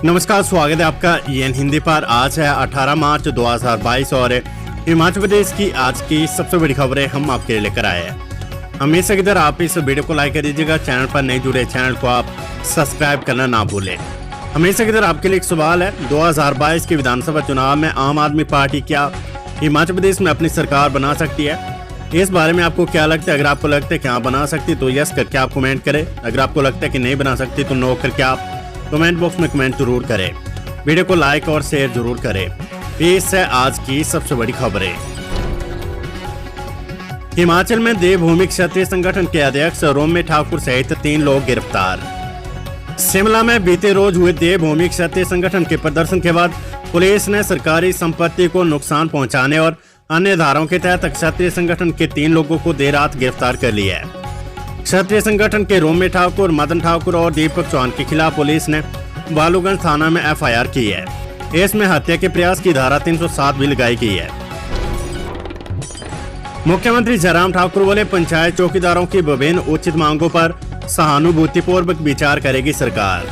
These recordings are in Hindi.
नमस्कार, स्वागत है आपका एन हिंदी पर। आज है 18 मार्च 2022 और हिमाचल प्रदेश की आज की सबसे बड़ी खबरें हम आपके लिए लेकर आए हैं। हमेशा की तरह आप इस वीडियो को लाइक कर दीजिएगा। चैनल पर नए जुड़े चैनल को आप सब्सक्राइब करना ना भूलें। हमेशा की तरह आपके लिए एक सवाल है, 2022 के विधानसभा चुनाव में आम आदमी पार्टी क्या हिमाचल प्रदेश में अपनी सरकार बना सकती है? इस बारे में आपको क्या लगता है? अगर आपको लगता है कि हाँ बना सकती तो यस करके आप कमेंट करें। अगर आपको लगता है कि नहीं बना सकती तो नो करके आप कमेंट बॉक्स में कमेंट जरूर करें। वीडियो को लाइक और शेयर जरूर करें। पेश है आज की सबसे बड़ी खबरें। हिमाचल में देवभूमि क्षत्रिय संगठन के अध्यक्ष रोम्य ठाकुर सहित 3 लोग गिरफ्तार। शिमला में बीते रोज हुए देवभूमि क्षत्रिय संगठन के प्रदर्शन के बाद पुलिस ने सरकारी संपत्ति को नुकसान पहुंचाने और अन्य धाराओं के तहत क्षत्रिय संगठन के 3 लोगों को देर रात गिरफ्तार कर लिया है। क्षत्रिय संगठन के रोम्य ठाकुर, मदन ठाकुर और दीपक चौहान के खिलाफ पुलिस ने बालूगंज थाना में एफआईआर की है। इसमें हत्या के प्रयास की धारा 307 भी लगाई गई है। मुख्यमंत्री जयराम ठाकुर बोले, पंचायत चौकीदारों की विभिन्न उचित मांगों पर सहानुभूतिपूर्वक विचार करेगी सरकार।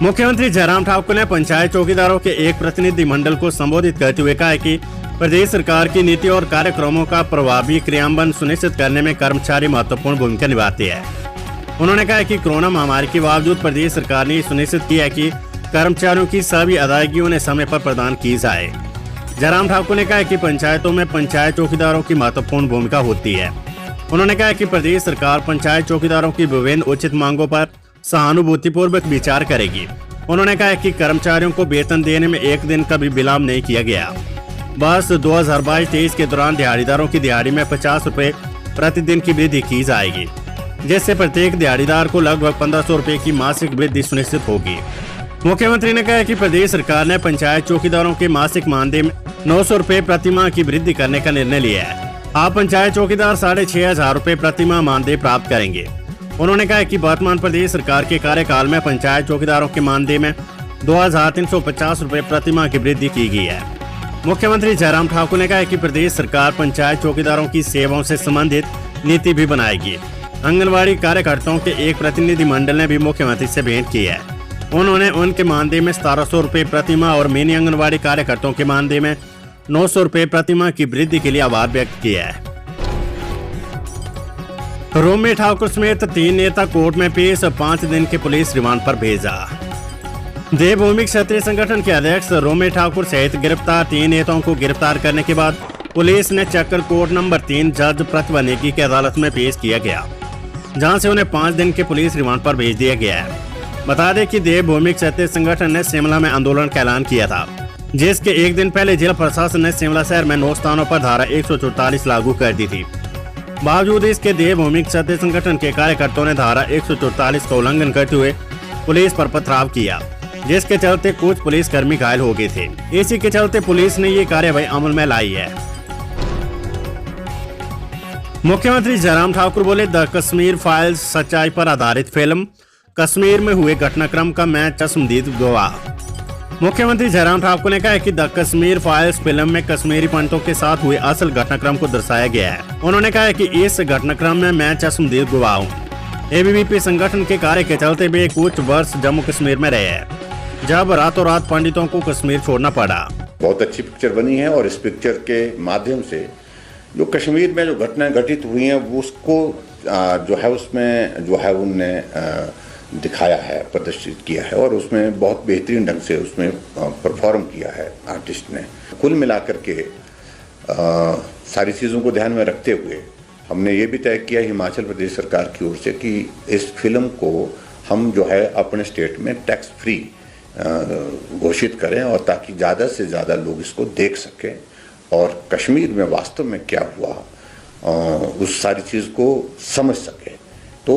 मुख्यमंत्री जयराम ठाकुर ने पंचायत चौकीदारों के एक प्रतिनिधि मंडल को संबोधित करते हुए कहा कि प्रदेश सरकार की नीति और कार्यक्रमों का प्रभावी क्रियान्वयन सुनिश्चित करने में कर्मचारी महत्वपूर्ण भूमिका निभाते हैं। उन्होंने कहा कि कोरोना महामारी के बावजूद प्रदेश सरकार ने सुनिश्चित किया है कि कर्मचारियों की सभी अदायगियों ने समय पर प्रदान की जाए। जयराम ठाकुर ने कहा कि पंचायतों में पंचायत चौकीदारों की महत्वपूर्ण भूमिका होती है। उन्होंने कहा कि प्रदेश सरकार पंचायत चौकीदारों की विभिन्न उचित मांगों पर सहानुभूतिपूर्वक विचार करेगी। उन्होंने कहा कि कर्मचारियों को वेतन देने में एक दिन का भी विलंब नहीं किया गया। बस 2022-23 के दौरान दिहाड़ीदारों की दिहाड़ी में 50 रुपए प्रतिदिन की वृद्धि की जाएगी, जिससे प्रत्येक दिहाड़ीदार को लगभग 1500 रुपए की मासिक वृद्धि सुनिश्चित होगी। मुख्यमंत्री ने कहा कि प्रदेश सरकार ने पंचायत चौकीदारों के मासिक मानदेय में 900 रुपए प्रतिमाह की वृद्धि करने का निर्णय लिया है। आप पंचायत चौकीदार 6500 रुपए प्रतिमाह मानदेय प्राप्त करेंगे। उन्होंने कहा कि वर्तमान प्रदेश सरकार के कार्यकाल में पंचायत चौकीदारों के मानदेय में 2350 रुपए प्रतिमाह की वृद्धि की गई है। मुख्यमंत्री जयराम ठाकुर ने कहा कि प्रदेश सरकार पंचायत चौकीदारों की सेवाओं से संबंधित नीति भी बनाएगी। आंगनवाड़ी कार्यकर्ताओं के एक प्रतिनिधि मंडल ने भी मुख्यमंत्री से भेंट की है। उन्होंने उनके मानदेय में 1700 रुपए प्रतिमाह और मिनी आंगनवाड़ी कार्यकर्ताओं के मानदेय में 900 रुपए प्रतिमाह की वृद्धि के लिए आभार व्यक्त किया है। रोम्य ठाकुर समेत 3 नेता कोर्ट में पेश, 5 दिन के पुलिस रिमांड पर भेजा। देवभूमि क्षत्रिय संगठन के अध्यक्ष रोम्य ठाकुर सहित गिरफ्तार 3 नेताओं को गिरफ्तार करने के बाद पुलिस ने चक्कर कोर्ट नंबर 3 जज प्रतिभा नेगी की अदालत में पेश किया गया, जहां से उन्हें 5 दिन के पुलिस रिमांड पर भेज दिया गया है। बता दें कि देवभूमि क्षत्रिय संगठन ने शिमला में आंदोलन का ऐलान किया था, जिसके एक दिन पहले जिला प्रशासन ने शिमला शहर में 9 स्थानों पर धारा 144 लागू कर दी थी। बावजूद इसके देवभूमि क्षत्रिय संगठन के कार्यकर्ताओं ने धारा 144 का उल्लंघन करते हुए पुलिस पर पथराव किया, जिसके चलते कुछ पुलिसकर्मी घायल हो गए थे। इसी के चलते पुलिस ने ये कार्यवाही अमल में लाई है। मुख्यमंत्री जयराम ठाकुर बोले, द कश्मीर फाइल्स सच्चाई पर आधारित फिल्म, कश्मीर में हुए घटनाक्रम का मैं चश्मदीद गवाह। मुख्यमंत्री जयराम ठाकुर ने कहा कि द कश्मीर फाइल्स फिल्म में कश्मीरी पंडितों के साथ हुए असल घटनाक्रम को दर्शाया गया है। उन्होंने कहा कि इस घटनाक्रम में मैं चश्मदीद गवाह हूँ। एबीवीपी संगठन के कार्य के चलते वे कुछ वर्ष जम्मू कश्मीर में रहे हैं, जब रातों रात पंडितों को कश्मीर छोड़ना पड़ा। बहुत अच्छी पिक्चर बनी है और इस पिक्चर के माध्यम से जो कश्मीर में जो घटनाएं घटित हुई हैं वो उसको जो है उसमें जो है उनने दिखाया है, प्रदर्शित किया है और उसमें बहुत बेहतरीन ढंग से उसमें परफॉर्म किया है आर्टिस्ट ने। कुल मिलाकर के सारी चीज़ों को ध्यान में रखते हुए हमने ये भी तय किया हिमाचल प्रदेश सरकार की ओर से कि इस फिल्म को हम जो है अपने स्टेट में टैक्स फ्री घोषित करें और ताकि ज़्यादा से ज़्यादा लोग इसको देख सकें और कश्मीर में वास्तव में क्या हुआ उस सारी चीज़ को समझ सकें। तो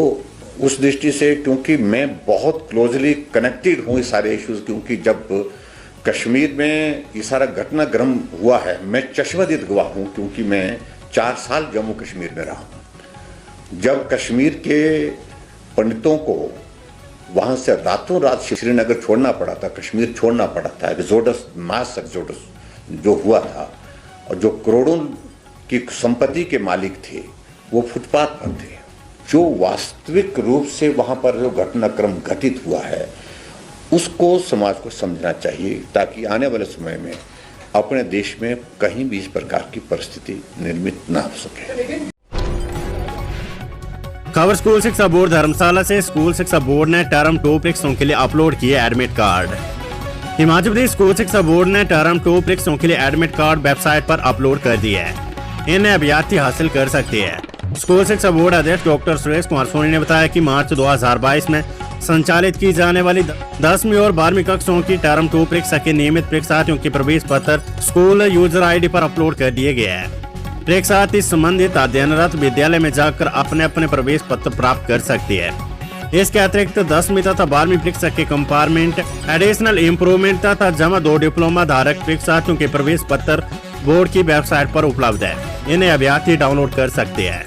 उस दृष्टि से क्योंकि मैं बहुत क्लोजली कनेक्टेड हूँ इस सारे इश्यूज़, क्योंकि जब कश्मीर में ये सारा घटनाक्रम हुआ है मैं चश्मदीद गवाह हूँ, क्योंकि मैं 4 साल जम्मू कश्मीर में रहा हूँ। जब कश्मीर के पंडितों को वहाँ से रातों रात श्रीनगर छोड़ना पड़ा था, कश्मीर छोड़ना पड़ा था, एक्सोडस, मास एक्सोडस जो हुआ था, और जो करोड़ों की संपत्ति के मालिक थे वो फुटपाथ पर थे। जो वास्तविक रूप से वहाँ पर जो घटनाक्रम घटित हुआ है उसको समाज को समझना चाहिए ताकि आने वाले समय में अपने देश में कहीं भी इस प्रकार की परिस्थिति निर्मित ना हो सके। खबर स्कूल शिक्षा बोर्ड धर्मशाला से। स्कूल शिक्षा बोर्ड ने टर्म 2 परीक्षाओं के लिए अपलोड किए admit card. Himachal Pradesh school शिक्षा बोर्ड ने टर्म 2 परीक्षाओं के लिए एडमिट कार्ड वेबसाइट पर अपलोड कर दिए हैं। इन्हें अभ्यर्थी हासिल कर सकते हैं। स्कूल शिक्षा बोर्ड अध्यक्ष डॉक्टर सुरेश कुमार सोनी ने बताया कि मार्च 2022 में संचालित की जाने वाली 10वीं और 12वीं कक्षाओं की टर्म 2 परीक्षा के नियमित परीक्षार्थियों के प्रवेश पत्र स्कूल यूजर ID पर अपलोड कर दिए गए हैं। परीक्षार्थी संबंधित अध्ययनरत विद्यालय में जाकर अपने अपने प्रवेश पत्र प्राप्त कर सकते हैं। इसके अतिरिक्त 10वीं तथा 12वीं परीक्षा के कंपार्टमेंट, एडिशनल इम्प्रूवमेंट तथा जमा 2 डिप्लोमा धारक परीक्षार्थियों के प्रवेश पत्र बोर्ड की वेबसाइट पर उपलब्ध है। इन्हें अभ्यर्थी डाउनलोड कर सकते हैं।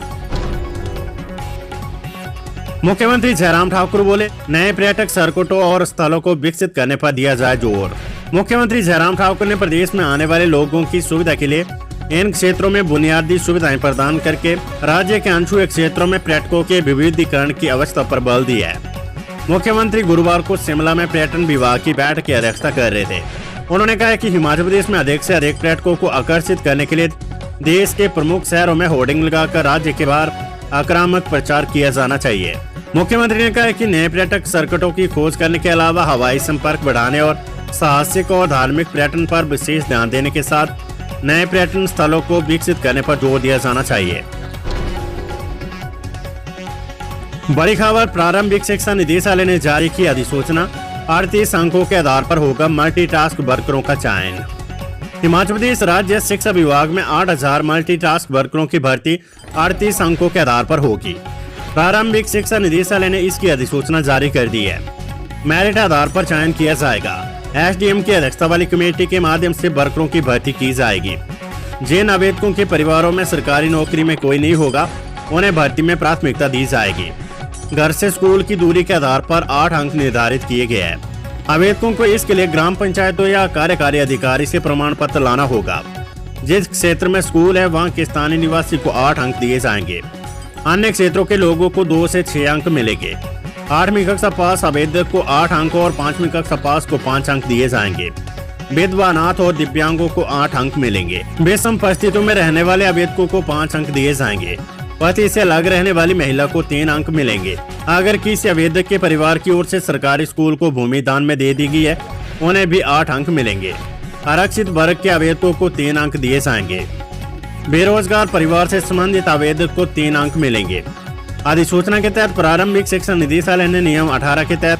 मुख्यमंत्री जयराम ठाकुर बोले, नए पर्यटक सर्किटों और स्थलों को विकसित करने पर दिया जाए जोर। मुख्यमंत्री जयराम ठाकुर ने प्रदेश में आने वाले लोगों की सुविधा के लिए इन क्षेत्रों में बुनियादी सुविधाएं प्रदान करके राज्य के अनछुए क्षेत्रों में पर्यटकों के विविधीकरण की आवश्यकता पर बल दिया है। मुख्यमंत्री गुरुवार को शिमला में पर्यटन विभाग की बैठक की अध्यक्षता कर रहे थे। उन्होंने कहा कि हिमाचल प्रदेश में अधिक से अधिक पर्यटकों को आकर्षित करने के लिए देश के प्रमुख शहरों में होर्डिंग लगाकर राज्य के बाहर आक्रामक प्रचार किया जाना चाहिए। मुख्यमंत्री ने कहा कि नए पर्यटक सर्किटों की खोज करने के अलावा हवाई संपर्क बढ़ाने और साहसिक और धार्मिक पर्यटन पर विशेष ध्यान देने के साथ नए पर्यटन स्थलों को विकसित करने पर जोर दिया जाना चाहिए। बड़ी खबर, प्रारंभिक शिक्षा निदेशालय ने जारी की अधिसूचना। 38 अंकों के आधार पर होगा मल्टीटास्क वर्करों का चयन। हिमाचल प्रदेश राज्य शिक्षा विभाग में 8000 मल्टीटास्क वर्करों की भर्ती 38 अंकों के आधार पर होगी। प्रारंभिक शिक्षा निदेशालय ने इसकी अधिसूचना जारी कर दी है। मेरिट आधार पर चयन किया जाएगा। SDM की अध्यक्षता वाली कमेटी के माध्यम से वर्करों की भर्ती की जाएगी। जिन आवेदकों के परिवारों में सरकारी नौकरी में कोई नहीं होगा, उन्हें भर्ती में प्राथमिकता दी जाएगी। घर से स्कूल की दूरी के आधार पर 8 अंक निर्धारित किए गए हैं। आवेदकों को इसके लिए ग्राम पंचायतों या कार्यकारी अधिकारी से प्रमाण पत्र लाना होगा। जिस क्षेत्र में स्कूल है वहाँ के स्थानीय निवासी को 8 अंक दिए जाएंगे। अन्य क्षेत्रों के लोगों को 2 से 6 अंक मिलेंगे। 8वीं कक्षा पास आवेदक को 8 अंक और 5वीं कक्षा पास को 5 अंक दिए जाएंगे। विधवा, अनाथ और दिव्यांगों को 8 अंक मिलेंगे। विषम परिस्थितियों में रहने वाले आवेदकों को 5 अंक दिए जाएंगे। पति से अलग रहने वाली महिला को 3 अंक मिलेंगे। अगर किसी आवेदक के परिवार की ओर से सरकारी स्कूल को भूमि दान में दे दी गई है, उन्हें भी 8 अंक मिलेंगे। आरक्षित वर्ग के आवेदकों को 3 अंक दिए जाएंगे। बेरोजगार परिवार से संबंधित आवेदक को 3 अंक मिलेंगे। अधिसूचना के तहत प्रारंभिक शिक्षा निदेशालय ने नियम 18 के तहत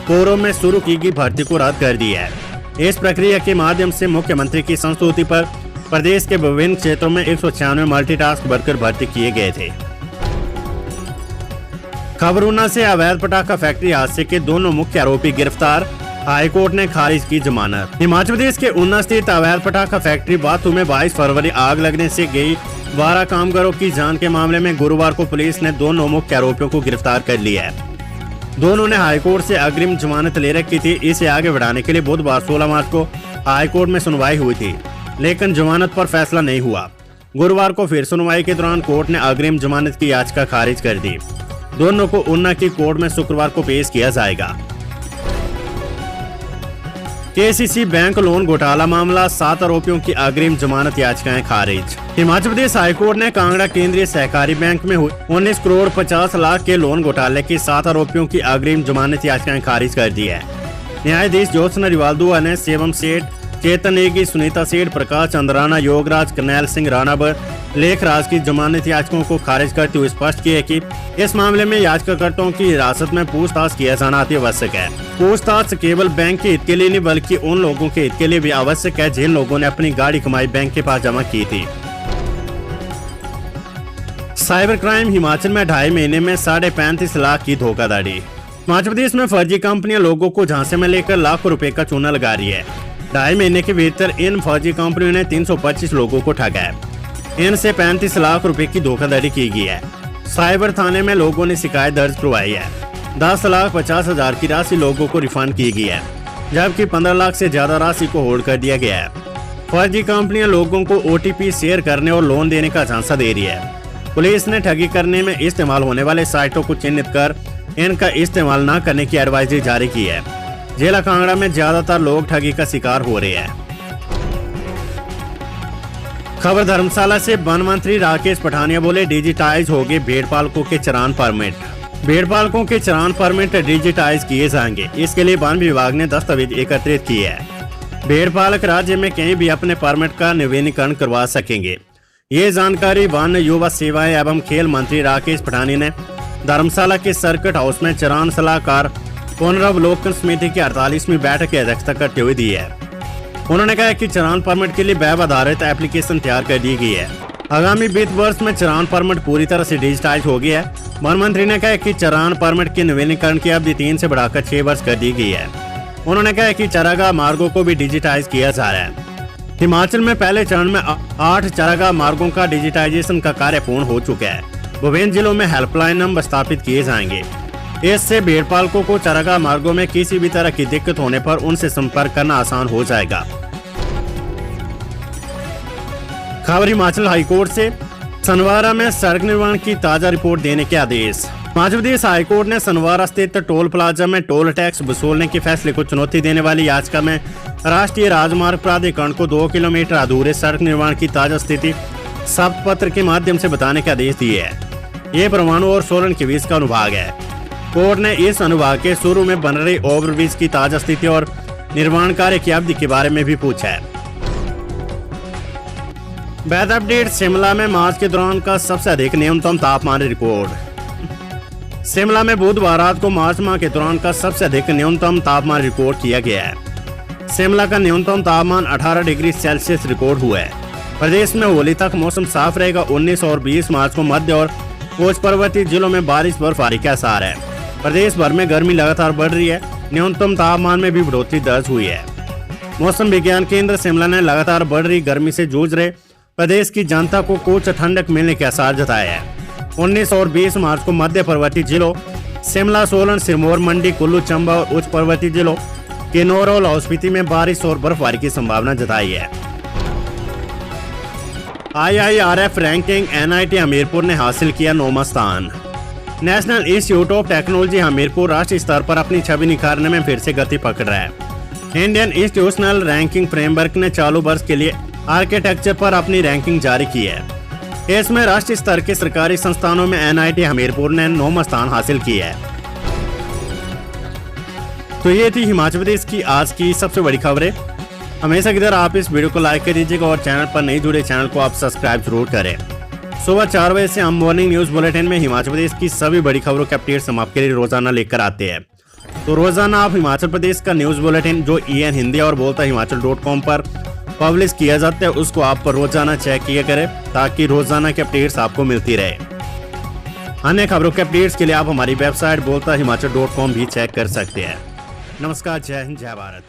पूर्व में शुरू की गई भर्ती को रद्द कर दिया है। इस प्रक्रिया के माध्यम से मुख्यमंत्री की संस्तुति पर प्रदेश के विभिन्न क्षेत्रों में 196 मल्टीटास्क वर्कर भर्ती किए गए थे। खबर ऊना से, अवैध पटाखा फैक्ट्री हादसे के दोनों मुख्य आरोपी गिरफ्तार, हाईकोर्ट ने खारिज की जमानत। हिमाचल प्रदेश के ऊना स्थित अवैध पटाखा फैक्ट्री बाथू में 22 फरवरी आग लगने से गई 12 कामगारों की जान के मामले में गुरुवार को पुलिस ने दोनों मुख्य आरोपियों को गिरफ्तार कर लिया है। दोनों ने हाईकोर्ट से अग्रिम जमानत ले रखी थी। इसे आगे बढ़ाने के लिए बुधवार 16 मार्च को हाईकोर्ट में सुनवाई हुई थी, लेकिन जमानत पर फैसला नहीं हुआ। गुरुवार को फिर सुनवाई के दौरान कोर्ट ने अग्रिम जमानत की याचिका खारिज कर दी। दोनों को ऊना की कोर्ट में शुक्रवार को पेश किया जाएगा। KCC बैंक लोन घोटाला मामला, 7 आरोपियों की अग्रिम जमानत याचिकाएं खारिज। हिमाचल प्रदेश हाईकोर्ट ने कांगड़ा केंद्रीय सहकारी बैंक में हुई 19 करोड़ 50 लाख के लोन घोटाले के 7 आरोपियों की अग्रिम जमानत याचिकाएं खारिज कर दी है। न्यायाधीश ज्योत्सना रिवालदुआ ने शिवम सेठ, चेतन नेगी, सुनीता सेठ, प्रकाश चंद्राना, योगराज, करनैल सिंह राणावर, लेखराज की जमानत याचिकाओं को खारिज करते हुए स्पष्ट किया कि इस मामले में याचिकाकर्ताओं की हिरासत में पूछताछ किया जाना अति आवश्यक है। पूछताछ केवल बैंक के हित के लिए नहीं बल्कि उन लोगों के हित के लिए भी आवश्यक है जिन लोगों ने अपनी गाड़ी कमाई बैंक के पास जमा की थी। साइबर क्राइम, हिमाचल में 2.5 महीने में 35.5 लाख की धोखाधड़ी। हिमाचल प्रदेश में फर्जी कंपनियां लोगों को झांसे में लेकर लाखों रुपए का चूना लगा रही है। 2.5 महीने के भीतर इन फर्जी कंपनियों ने 325 लोगों को ठगा है। इनसे 35 लाख रुपए की धोखाधड़ी की गई है। साइबर थाने में लोगों ने शिकायत दर्ज करवाई है। 10,50,000 की राशि लोगों को रिफंड की गई है, जबकि 15 लाख से ज्यादा राशि को होल्ड कर दिया गया है। फर्जी कंपनियां लोगों को OTP शेयर करने और लोन देने का झांसा दे रही है। पुलिस ने ठगी करने में इस्तेमाल होने वाले साइटों को चिन्हित कर इनका इस्तेमाल न करने की एडवाइजरी जारी की है। जिला कांगड़ा में ज्यादातर लोग ठगी का शिकार हो रहे हैं। खबर धर्मशाला से वन मंत्री राकेश पठानिया बोले, डिजिटाइज होंगे भेड़ पालकों के चालान परमिट। भेड़ पालकों के चालान परमिट डिजिटाइज किए जाएंगे। इसके लिए वन विभाग ने दस्तावेज एकत्रित किए हैं। भेड़ पालक राज्य में कहीं भी अपने परमिट का नवीनीकरण करवा सकेंगे। ये जानकारी वन, युवा सेवाएं एवं खेल मंत्री राकेश पठानिया ने धर्मशाला के सर्किट हाउस में चालान सलाहकार पुनरावलोकन समिति की 48वीं बैठक की अध्यक्षता करते हुए दी है। उन्होंने कहा कि चालान परमिट के लिए वेब आधारित एप्लीकेशन तैयार कर दी गई है। आगामी वित्त वर्ष में चालान परमिट पूरी तरह से डिजिटाइज हो गया है। वन मंत्री ने कहा कि चालान परमिट के नवीनीकरण की अवधि 3 से बढ़ाकर 6 वर्ष कर दी गई है। उन्होंने कहा कि चारागाह मार्गों को भी डिजिटाइज किया जा रहा है। हिमाचल में पहले चरण में 8 चारागाह मार्गों का डिजिटाइजेशन का कार्य पूर्ण हो चुका है। विभिन्न जिलों में हेल्पलाइन नंबर स्थापित किए जाएंगे। इससे भेड़ पालकों को चारागाह मार्गों में किसी भी तरह की दिक्कत होने पर उनसे संपर्क करना आसान हो जाएगा। खबर हिमाचल हाईकोर्ट से, सनवारा में सड़क निर्माण की ताजा रिपोर्ट देने के आदेश। हिमाचल प्रदेश हाईकोर्ट ने सनवारा स्थित टोल प्लाजा में टोल टैक्स वसूलने के फैसले को चुनौती देने वाली याचिका में राष्ट्रीय राजमार्ग प्राधिकरण को 2 किलोमीटर अधूरे सड़क निर्माण की ताजा स्थिति शब्द पत्र के माध्यम से बताने के आदेश दिए हैं। ये परमाणु और सोलन के बीच का अनुभाग है। कोर्ट ने इस अनुभाग के शुरू में बन रही ओवरब्रिज की ताजा स्थिति और निर्माण कार्य की अवधि के बारे में भी पूछा है। वेदर अपडेट, शिमला में मार्च के दौरान का सबसे अधिक न्यूनतम तापमान रिकॉर्ड। शिमला में बुधवार रात को मार्च माह के दौरान का सबसे अधिक न्यूनतम तापमान रिकॉर्ड किया गया है। शिमला का न्यूनतम तापमान 18 डिग्री सेल्सियस रिकॉर्ड हुआ है। प्रदेश में होली तक मौसम साफ रहेगा। 19 और 20 मार्च को मध्य और उच्च पर्वतीय जिलों में बारिश बर्फबारी के आसार है। प्रदेश भर में गर्मी लगातार बढ़ रही है। न्यूनतम तापमान में भी बढ़ोतरी दर्ज हुई है। मौसम विज्ञान केंद्र शिमला ने लगातार बढ़ रही गर्मी से जूझ रहे प्रदेश की जनता को कुछ ठंडक मिलने के आसार जताए हैं। 19 और 20 मार्च को मध्य पर्वतीय जिलों शिमला, सोलन, सिरमौर, मंडी, कुल्लू, चंबा और उच्च पर्वतीय जिलों किन्नौर और लाहौल स्पीति में बारिश और बर्फबारी की संभावना जताई है। IIRF रैंकिंग, NIT हमीरपुर ने हासिल किया 9वां स्थान। National institute of technology Hamirpur राष्ट्रीय स्तर पर अपनी छवि निखारने में फिर से गति पकड़ रहा है। इंडियन इंस्टीट्यूशनल रैंकिंग फ्रेमवर्क ने चालू वर्ष के लिए आर्किटेक्चर पर अपनी रैंकिंग जारी की है। इसमें राष्ट्रीय स्तर के सरकारी संस्थानों में NIT हमीरपुर ने 9वां स्थान हासिल किया है। तो ये थी हिमाचल प्रदेश की आज की सबसे बड़ी खबरें। हमेशा की तरह आप इस वीडियो को लाइक कर दीजिएगा और चैनल पर नहीं जुड़े चैनल को आप सब्सक्राइब जरूर करें। सुबह 4 बजे से हम मॉर्निंग न्यूज बुलेटिन में हिमाचल प्रदेश की सभी बड़ी खबरों के अपडेट्स हम आपके लिए रोजाना लेकर आते हैं। तो रोजाना आप हिमाचल प्रदेश का न्यूज बुलेटिन जो EN हिंदी और बोलता हिमाचल.com पर पब्लिश किया जाता है उसको आप रोजाना चेक किया करें ताकि रोजाना के अपडेट्स आपको मिलती रहे। अन्य खबरों के अपडेट्स के लिए आप हमारी वेबसाइट बोलता हिमाचल.com भी चेक कर सकते हैं। नमस्कार, जय हिंद, जय भारत।